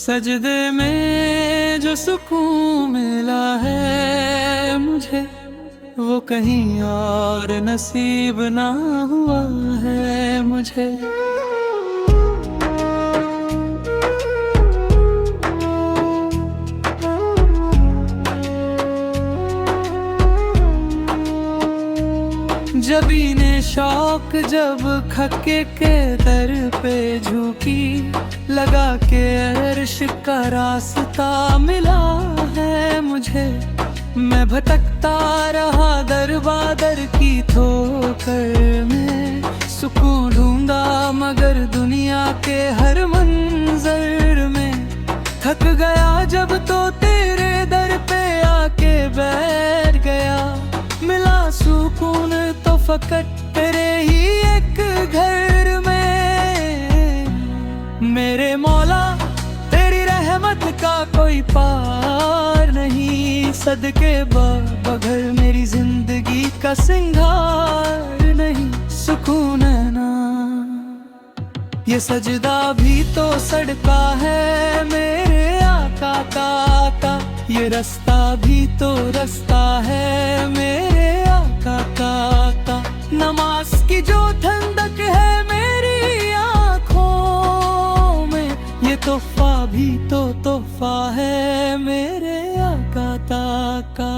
सजदे में जो सुकून मिला है मुझे, वो कहीं और नसीब ना हुआ है मुझे। जबीने शौक जब खक्के के दर पे झुकी, लगा के अर्श का रास्ता मिला है मुझे। मैं भटकता रहा दर बादर की ठोकर में, सुकून ढूंढा मगर दुनिया के हर मंजर में। थक गया जब तो तेरे दर पे आके बैठ गया, मिला सुकून तो फकत तेरे ही एक घर में। मेरे मौला तेरी रहमत का कोई पार नहीं, सदके बगैर मेरी जिंदगी का सिंगार नहीं। सुकून है ना ये सजदा भी तो सड़का है मेरे आका का, ये रास्ता भी तो रास्ता है मेरे आका का। नमाज की जो ठंडक है मेरी आँखों में, ये तोहफा भी तो तोहफा है मेरे आका का।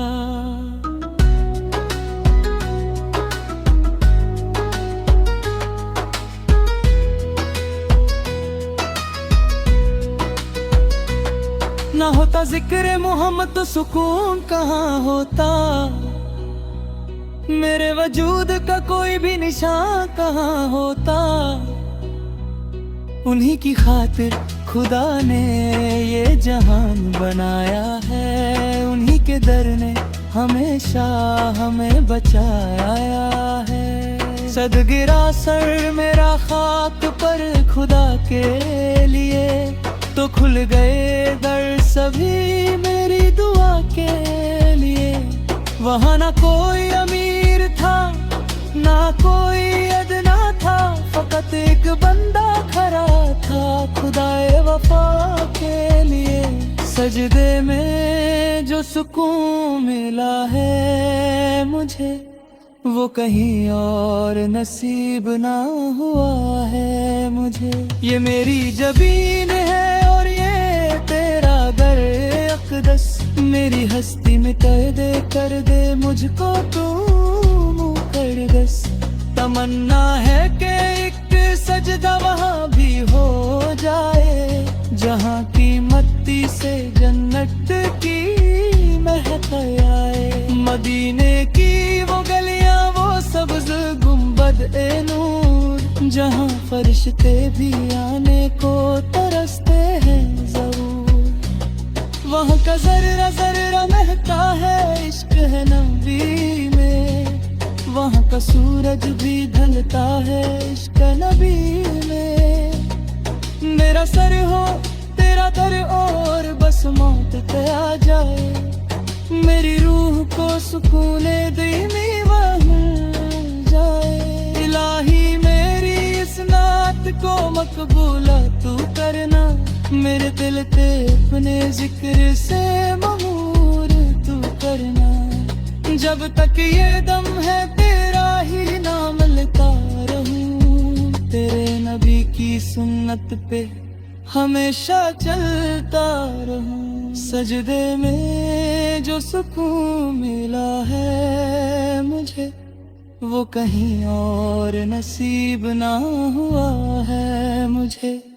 ना होता जिक्र मोहम्मद तो सुकून कहाँ होता, मेरे वजूद का कोई भी निशान कहाँ होता। उन्हीं की खातिर खुदा ने ये जहान बनाया है, उन्हीं के दर ने हमेशा हमें बचाया है। सद गिरा सर मेरा खाक पर खुदा के लिए, तो खुल गए दर सभी मेरी दुआ के लिए। वहाँ ना कोई अमीर था ना कोई अदना था, फकत एक बंदा खड़ा था खुदाए वफा के लिए। सजदे में जो सुकून मिला है मुझे, वो कहीं और नसीब ना हुआ है मुझे। ये मेरी जबीन है और ये तेरा दर अक़दस, मेरी हस्ती मिटा दे कर दे मुझको तू मुक़द्दस। तमन्ना है कि एक सजदा वहाँ भी हो जाए, जहाँ की मट्टी से जन्नत की महक आए। मदीने की वो गलियाँ वो सब्ज़ गुंबद ए नूर, जहाँ फरिश्ते भी आने को तरसते हैं ज़रूर। वहाँ का ज़र्रा ज़र्रा महका है इश्क है नबी में, वहाँ का सूरज भी ढलता है इश्क नबी में। मेरा सर हो तेरा दर और बस मौत पे आ जाए, मेरी रूह को सुकून दीनी वह मिल जाए। इलाही मेरी इस नात को मकबूला तू करना, मेरे दिल पे अपने जिक्र से ममूर तू करना। जब तक ये दम है तेरा ही नाम लेता रहूं, तेरे नबी की सुन्नत पे हमेशा चलता रहूं। सजदे में जो सुकून मिला है मुझे, वो कहीं और नसीब ना हुआ है मुझे।